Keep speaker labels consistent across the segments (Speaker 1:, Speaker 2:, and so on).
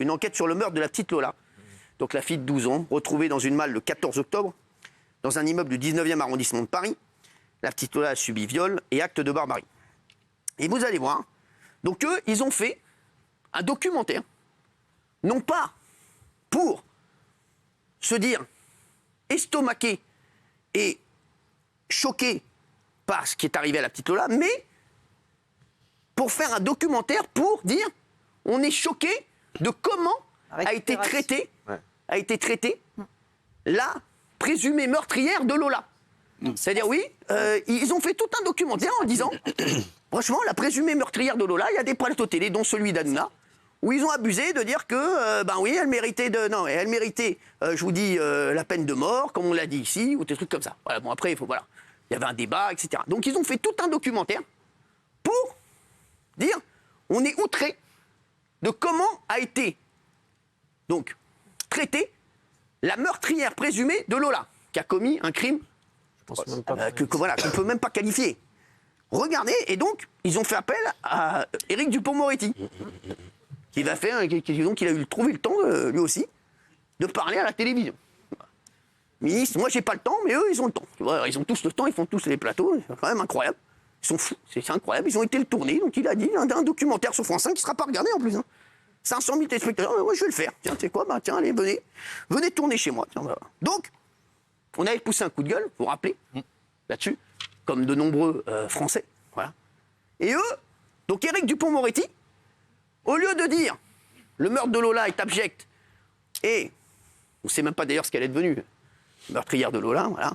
Speaker 1: une enquête sur le meurtre de la petite Lola. Donc la fille de 12 ans, retrouvée dans une malle le 14 octobre, dans un immeuble du 19e arrondissement de Paris. La petite Lola a subi viol et acte de barbarie. Et vous allez voir, donc eux, ils ont fait un documentaire, non pas pour se dire estomaqué et choqué par ce qui est arrivé à la petite Lola, mais pour faire un documentaire pour dire on est choqué de comment a été traitée la présumée meurtrière de Lola. C'est-à-dire, oui, ils ont fait tout un documentaire en disant, franchement, la présumée meurtrière de Lola, il y a des plateaux télé, dont celui d'Hanouna, où ils ont abusé de dire que, ben oui, elle méritait, je vous dis, la peine de mort, comme on l'a dit ici, ou des trucs comme ça. Voilà, bon, après, il y avait un débat, etc. Donc, ils ont fait tout un documentaire pour dire, on est outré de comment a été, donc, traitée la meurtrière présumée de Lola, qui a commis un crime qu'on ne peut même pas qualifier. Regardez, et donc, ils ont fait appel à Éric Dupond-Moretti, qui va faire, donc il a trouvé le temps, lui aussi, de parler à la télévision. Ministre, moi j'ai pas le temps, mais eux ils ont le temps. Tu vois, ils ont tous le temps, ils font tous les plateaux, c'est quand même incroyable. Ils sont fous, c'est incroyable, ils ont été le tourner, donc il a dit un documentaire sur France 5 qui ne sera pas regardé en plus. 500 000 téléspectateurs, moi je vais le faire. Tiens, tu sais quoi, bah tiens, allez, venez tourner chez moi. Tiens, bah. Donc, on avait poussé un coup de gueule, vous vous rappelez, là-dessus, comme de nombreux Français. Voilà. Et eux, donc Éric Dupond-Moretti, au lieu de dire le meurtre de Lola est abject et on ne sait même pas d'ailleurs ce qu'elle est devenue, meurtrière de Lola, voilà.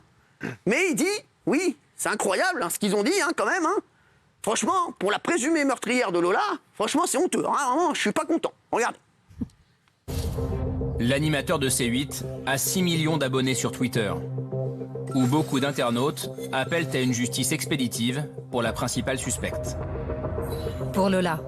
Speaker 1: Mais il dit, oui, c'est incroyable ce qu'ils ont dit quand même. Franchement, pour la présumée meurtrière de Lola, franchement c'est honteux. Vraiment, je suis pas content. Regardez.
Speaker 2: L'animateur de C8 a 6 millions d'abonnés sur Twitter, où beaucoup d'internautes appellent à une justice expéditive pour la principale suspecte.
Speaker 3: Pour Lola,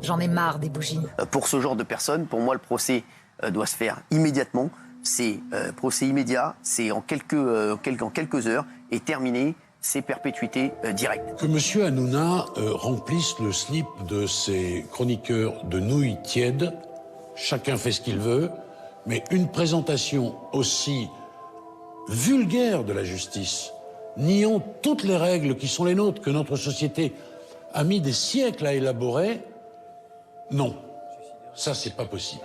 Speaker 3: j'en ai marre des bougies.
Speaker 1: Pour ce genre de personnes, pour moi, le procès doit se faire immédiatement. C'est procès immédiat, c'est en quelques heures et terminé, c'est perpétuité directe.
Speaker 4: Que M. Hanouna remplisse le slip de ses chroniqueurs de nouilles tièdes, chacun fait ce qu'il veut, mais une présentation aussi vulgaire de la justice, niant toutes les règles qui sont les nôtres, que notre société a mis des siècles à élaborer, non, ça c'est pas possible.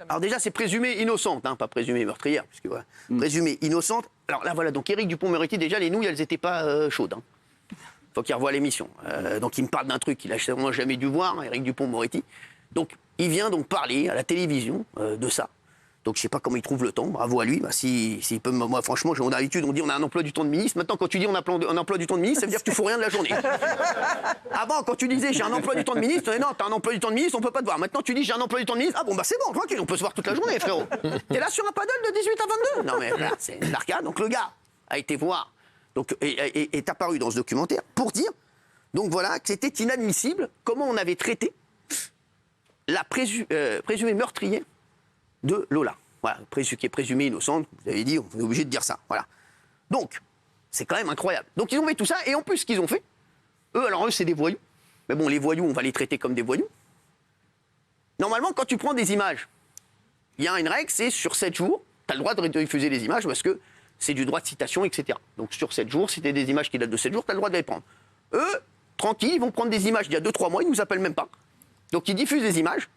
Speaker 1: Alors déjà, c'est présumé innocente, pas présumé meurtrière, puisque voilà, présumé innocente. Alors là, voilà, donc Éric Dupond-Moretti, déjà, les nouilles, elles n'étaient pas chaudes. Faut qu'il revoie l'émission. Donc il me parle d'un truc qu'il n'a sûrement jamais dû voir, Éric Dupond-Moretti. Donc il vient donc parler à la télévision de ça. Donc je ne sais pas comment il trouve le temps, bravo à lui. Bah, s'il peut, moi franchement, on a l'habitude, on dit on a un emploi du temps de ministre. Maintenant, quand tu dis on a un emploi du temps de ministre, ça veut dire que tu ne fous rien de la journée. Avant, quand tu disais j'ai un emploi du temps de ministre, non, tu as un emploi du temps de ministre, on ne peut pas te voir. Maintenant, tu dis j'ai un emploi du temps de ministre, ah bon, bah c'est bon, tranquille, on peut se voir toute la journée, frérot. T'es là sur un paddle de 18 à 22. Non mais là, c'est l'arcade. Donc le gars a été voir, donc, est apparu dans ce documentaire pour dire, donc voilà, que c'était inadmissible comment on avait traité la présumée meurtrière de Lola. Voilà, qui est présumée innocente, vous avez dit, on est obligé de dire ça. Voilà. Donc, c'est quand même incroyable. Donc, ils ont fait tout ça, et en plus, ce qu'ils ont fait, eux, c'est des voyous. Mais bon, les voyous, on va les traiter comme des voyous. Normalement, quand tu prends des images, il y a une règle, c'est sur 7 jours, tu as le droit de diffuser les images parce que c'est du droit de citation, etc. Donc, sur 7 jours, si tu as des images qui datent de 7 jours, tu as le droit de les prendre. Eux, tranquilles, ils vont prendre des images d'il y a 2-3 mois, ils ne nous appellent même pas. Donc, ils diffusent des images.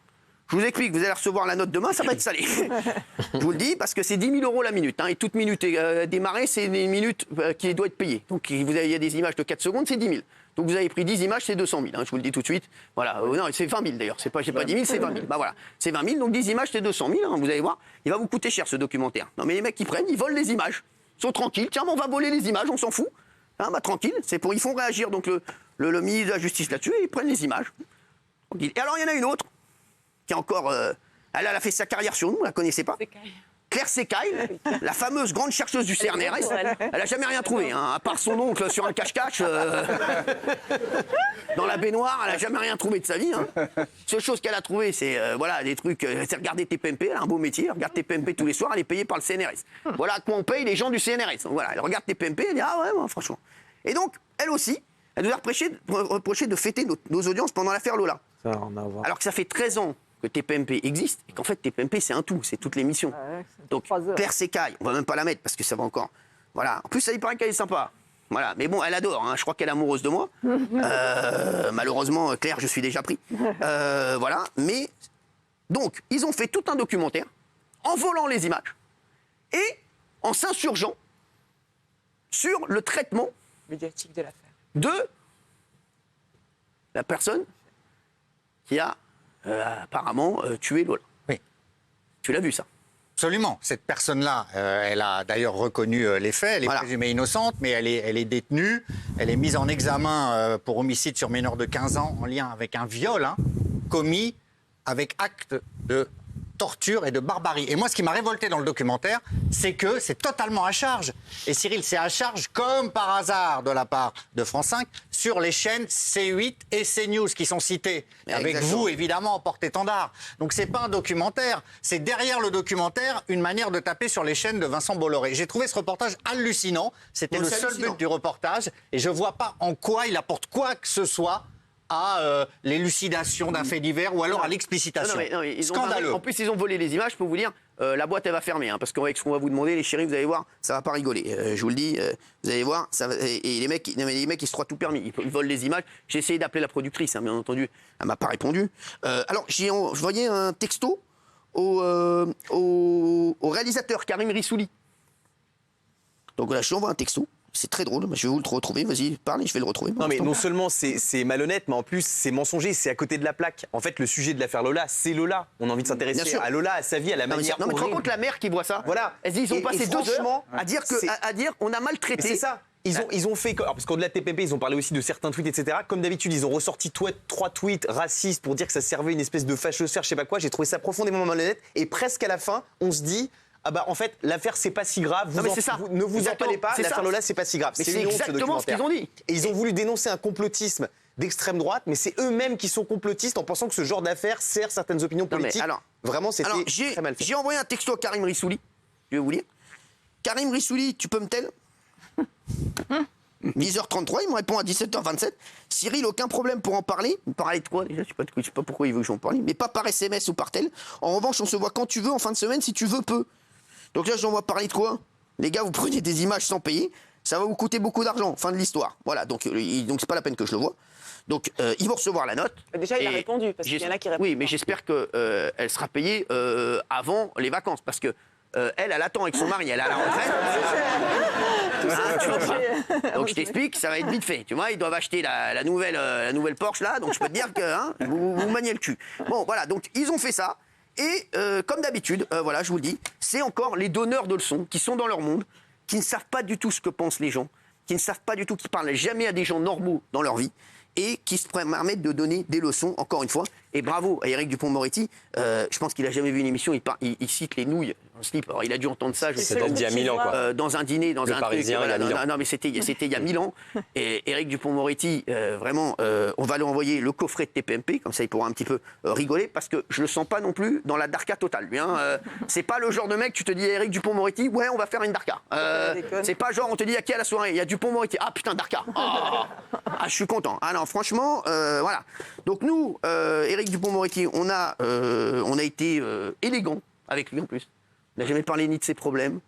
Speaker 1: Je vous explique, vous allez recevoir la note demain, ça va être salé. Je vous le dis, parce que c'est 10 000 € la minute. Et toute minute démarrée, c'est une minute qui doit être payée. Donc il y a des images de 4 secondes, c'est 10 000. Donc vous avez pris 10 images, c'est 200 000. Je vous le dis tout de suite. Voilà. Non, c'est 20 000 d'ailleurs. C'est pas 10 000, c'est 20 000. Bah voilà. C'est 20 000, donc 10 images, c'est 200 000. Vous allez voir, il va vous coûter cher ce documentaire. Non mais les mecs qui prennent, ils volent les images. Ils sont tranquilles. Tiens, on va voler les images, on s'en fout. Tranquille. Ils font réagir donc le ministre de la Justice là-dessus et ils prennent les images. Et alors il y en a une autre qui est encore... Elle a fait sa carrière sur nous, on ne la connaissait pas. Claire Sécaille, la fameuse grande chercheuse du CNRS, elle n'a jamais rien trouvé, à part son oncle sur un cache-cache, dans la baignoire, elle n'a jamais rien trouvé de sa vie. Seule chose qu'elle a trouvé, c'est des trucs, c'est regarder TPMP, elle a un beau métier, elle regarde TPMP tous les soirs, elle est payée par le CNRS. Voilà à quoi on paye les gens du CNRS. Donc, voilà, elle regarde TPMP, elle dit ah ouais, franchement. Et donc, elle aussi, elle nous a reproché de fêter nos audiences pendant l'affaire Lola. Alors que ça fait 13 ans que TPMP existe et qu'en fait TPMP c'est un tout, c'est toutes les missions. Donc Claire Secaille, on va même pas la mettre parce que ça va encore. Voilà. En plus, ça il paraît qu'elle est sympa. Voilà. Mais bon, elle adore. Hein. Je crois qu'elle est amoureuse de moi. Malheureusement, Claire, je suis déjà pris. Voilà. Mais donc, ils ont fait tout un documentaire en volant les images et en s'insurgeant sur le traitement
Speaker 5: médiatique de l'affaire.
Speaker 1: De la personne qui a apparemment tué Lola.
Speaker 6: Oui.
Speaker 1: Tu l'as vu ça?
Speaker 6: Absolument. Cette personne-là, elle a d'ailleurs reconnu les faits. Elle est présumée innocente, mais elle est détenue. Elle est mise en examen pour homicide sur mineur de 15 ans en lien avec un viol commis avec acte de torture et de barbarie. Et moi, ce qui m'a révolté dans le documentaire, c'est que c'est totalement à charge. Et Cyril, c'est à charge, comme par hasard, de la part de France 5, sur les chaînes C8 et CNews qui sont citées. Avec vous, évidemment, en porte-étendard. Donc, c'est pas un documentaire. C'est derrière le documentaire une manière de taper sur les chaînes de Vincent Bolloré. J'ai trouvé ce reportage hallucinant. C'était le seul but du reportage. Et je vois pas en quoi il apporte quoi que ce soit à l'élucidation d'un fait divers ou alors à l'explicitation. Scandaleux.
Speaker 1: En plus, ils ont volé les images. Je peux vous dire, la boîte, elle va fermer. Hein, parce qu'avec ce qu'on va vous demander, les chéris, vous allez voir, ça va pas rigoler. Je vous le dis, vous allez voir. Ça va, et les mecs, ils se croient tout permis. Ils volent les images. J'ai essayé d'appeler la productrice, hein, bien entendu. Elle m'a pas répondu. Alors, j'ai envoyé un texto au réalisateur Karim Rissouli. Donc voilà, je lui envoie un texto. C'est très drôle, je vais vous le retrouver, vas-y, parle, je vais le retrouver.
Speaker 7: Non mais non seulement c'est malhonnête, mais en plus c'est mensonger, c'est à côté de la plaque. En fait, le sujet de l'affaire Lola, c'est Lola. On a envie de s'intéresser à Lola, à sa vie, à la manière.
Speaker 1: Non mais tu te rends compte la mère qui voit ça? Voilà. Elle dit, ils ont passé 2 heures à dire on a maltraité.
Speaker 7: C'est ça. Ils ont fait, parce qu'au-delà de TPP, ils ont parlé aussi de certains tweets, etc. Comme d'habitude, ils ont ressorti 3 tweets racistes pour dire que ça servait une espèce de fâchosphère, je sais pas quoi. J'ai trouvé ça profondément malhonnête. Et presque à la fin, on se dit... Ah bah en fait l'affaire c'est pas si grave, ne vous emballez pas, l'affaire Lola c'est pas si grave.
Speaker 1: Mais c'est exactement ce qu'ils ont dit.
Speaker 7: Et ils ont voulu dénoncer un complotisme d'extrême droite, mais c'est eux-mêmes qui sont complotistes en pensant que ce genre d'affaire sert certaines opinions politiques. Vraiment c'était très mal fait.
Speaker 1: J'ai envoyé un texto à Karim Rissouli, je vais vous lire. Karim Rissouli, tu peux me tel 10h33, il me répond à 17h27. Cyril, aucun problème pour en parler. Parler de quoi déjà? Je sais pas pourquoi il veut que j'en parle, mais pas par SMS ou par tel. En revanche, on se voit quand tu veux en fin de semaine, si tu veux, peu. Donc là, j'en vois parler de quoi? Les gars, vous prenez des images sans payer, ça va vous coûter beaucoup d'argent. Fin de l'histoire. Voilà, donc c'est pas la peine que je le vois. Donc, ils vont recevoir la note.
Speaker 5: Déjà, il a répondu, parce qu'il y en a qui répondent.
Speaker 1: Oui, mais j'espère qu'elle sera payée avant les vacances, parce que elle attend avec son mari, elle a la retraite. Donc je t'explique, ça va être vite fait. Tu vois, ils doivent acheter la nouvelle Porsche là, donc je peux te dire que vous maniez le cul. Bon, voilà, donc ils ont fait ça. Et comme d'habitude, voilà, je vous le dis, c'est encore les donneurs de leçons qui sont dans leur monde, qui ne savent pas du tout ce que pensent les gens, qui ne savent pas du tout, qui parlent jamais à des gens normaux dans leur vie, et qui se permettent de donner des leçons, encore une fois. Et bravo à Éric Dupond-Moretti. Je pense qu'il n'a jamais vu une émission, il cite les nouilles en slip. Alors il a dû entendre ça, je sais pas,
Speaker 7: il y a 1000 ans, quoi.
Speaker 1: dans un dîner, dans
Speaker 7: le
Speaker 1: un
Speaker 7: Parisien,
Speaker 1: truc.
Speaker 7: il y a 1000 ans.
Speaker 1: Non, mais c'était il y a 1000 ans. Et Éric Dupond-Moretti, vraiment, on va lui envoyer le coffret de TPMP, comme ça il pourra un petit peu rigoler, parce que je le sens pas non plus dans la darka totale. Lui, c'est pas le genre de mec, tu te dis Éric Dupond-Moretti, ouais, on va faire une darka. C'est pas genre, on te dit à qui à la soirée, il y a Dupond-Moretti, ah putain, darka. Je suis content. Ah non, franchement, voilà. Donc nous, Éric Dupond-Moretti, on a été élégant avec lui en plus. On n'a jamais parlé ni de ses problèmes,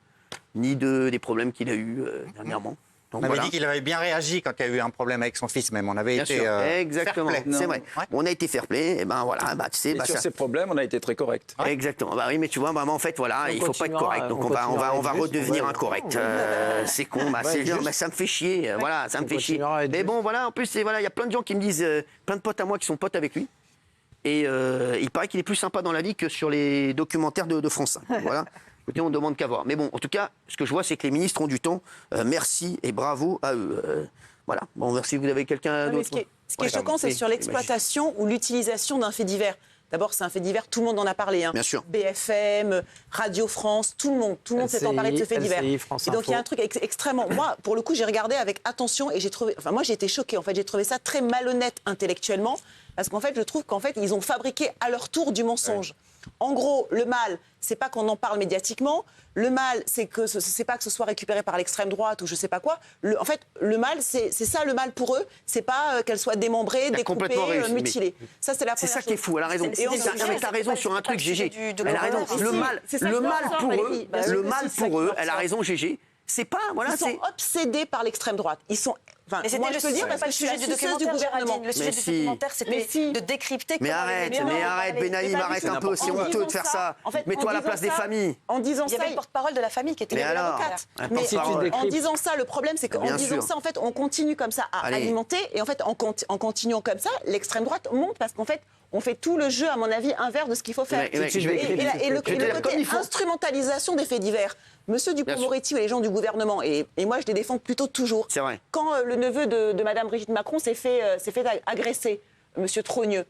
Speaker 1: ni des problèmes qu'il a eus dernièrement. Donc,
Speaker 6: on avait dit qu'il avait bien réagi quand il y a eu un problème avec son fils même. On avait été
Speaker 1: exactement, c'est vrai. Ouais. On a été fair-play, et ben voilà, tu sais.
Speaker 8: Sur ces problèmes, on a été très correct.
Speaker 1: Ouais. Exactement. Bah oui, mais tu vois, en fait, voilà, il faut pas être correct. Donc on va redevenir incorrect. C'est con, ça me fait chier. Voilà, ça me fait chier. Mais bon, voilà, en plus, il y a plein de gens qui me disent, plein de potes à moi qui sont potes avec lui. Et il paraît qu'il est plus sympa dans la vie que sur les documentaires de France 5. Voilà. Écoutez, on ne demande qu'à voir. Mais bon, en tout cas, ce que je vois, c'est que les ministres ont du temps. Merci et bravo à eux. Voilà. Bon, merci. Vous avez quelqu'un d'autre?
Speaker 5: Ce qui est choquant, c'est sur l'exploitation ou l'utilisation d'un fait divers. D'abord, c'est un fait divers, tout le monde en a parlé. Bien
Speaker 1: sûr.
Speaker 5: BFM, Radio France, tout le monde s'est emparé de ce fait divers. Et donc, il y a un truc extrêmement... Moi, pour le coup, j'ai regardé avec attention et j'ai trouvé... Enfin, moi, j'ai été choquée. En fait, j'ai trouvé ça très malhonnête intellectuellement. Parce qu'en fait, je trouve qu'en fait, ils ont fabriqué à leur tour du mensonge. En gros, le mal, c'est pas qu'on en parle médiatiquement. Le mal, c'est pas que ce soit récupéré par l'extrême droite ou je sais pas quoi. En fait, le mal, c'est ça le mal pour eux. C'est pas qu'elle soit démembrée, découpée, mutilée. Ça, c'est la première chose.
Speaker 1: C'est ça qui est fou. Elle a raison. T'as raison sur un truc, Gégé. Elle a raison. Le mal pour eux, elle a raison, Gégé. C'est pas, voilà,
Speaker 5: ils sont obsédés par l'extrême droite. Ils sont.
Speaker 9: Enfin, moi, je peux dire parce que je suis la successe du gouvernement. Le sujet du documentaire, c'était de décrypter.
Speaker 1: Mais arrête, Benaïm, arrête un peu. C'est honteux de faire ça. Mets-toi à la place des familles.
Speaker 5: En disant ça,
Speaker 9: il y avait le porte-parole de la famille qui était
Speaker 5: l'avocate. Mais en disant ça, le problème, c'est qu'en disant ça, en fait, on continue comme ça à alimenter. Et en fait, en continuant comme ça, l'extrême droite monte parce qu'en fait, on fait tout le jeu, à mon avis, inverse de ce qu'il faut faire. Et le côté instrumentalisation des faits divers. Monsieur Dupond-Moretti et les gens du gouvernement, et moi je les défends plutôt toujours.
Speaker 1: C'est vrai.
Speaker 5: Quand le neveu de Madame Brigitte Macron s'est fait agresser, Monsieur Trogneux,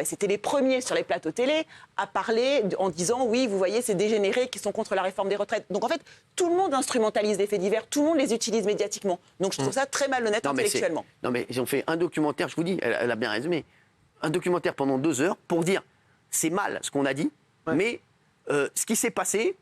Speaker 5: c'était les premiers sur les plateaux télé à parler en disant oui, vous voyez, c'est dégénérés qui sont contre la réforme des retraites. Donc en fait, tout le monde instrumentalise les faits divers, tout le monde les utilise médiatiquement. Donc je trouve ça très malhonnête intellectuellement.
Speaker 1: Non mais ils ont fait un documentaire, je vous dis, elle a bien résumé, un documentaire pendant 2 heures pour dire c'est mal ce qu'on a dit, mais ce qui s'est passé,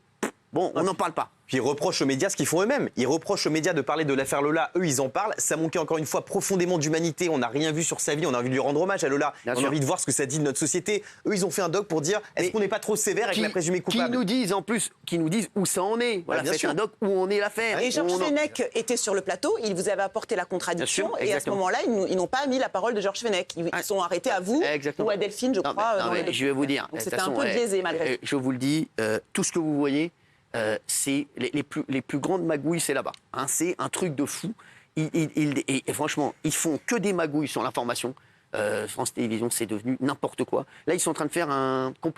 Speaker 1: on n'en parle pas.
Speaker 7: Puis ils reprochent aux médias ce qu'ils font eux-mêmes. Ils reprochent aux médias de parler de l'affaire Lola. Eux, ils en parlent. Ça manquait encore une fois profondément d'humanité. On n'a rien vu sur sa vie. On a envie de lui rendre hommage à Lola. On a envie de voir ce que ça dit de notre société. Eux, ils ont fait un doc pour dire est-ce qu'on n'est pas trop sévère avec la présumée coupable ?
Speaker 1: Qui nous disent où ça en est. Voilà, faites un doc où on est l'affaire.
Speaker 5: Et Georges Fenech était sur le plateau. Il vous avait apporté la contradiction. Et à ce moment-là, ils n'ont pas mis la parole de Georges Fenech. Ils sont arrêtés à vous ou à Delphine, je crois.
Speaker 1: Je vais vous dire.
Speaker 5: C'était un peu biaisé malgré tout.
Speaker 1: Je vous le dis, tout ce que vous voyez. C'est les plus grandes magouilles, c'est là-bas. C'est un truc de fou. Et franchement, ils font que des magouilles sur l'information. France Télévisions, c'est devenu n'importe quoi. Là, ils sont en train de faire un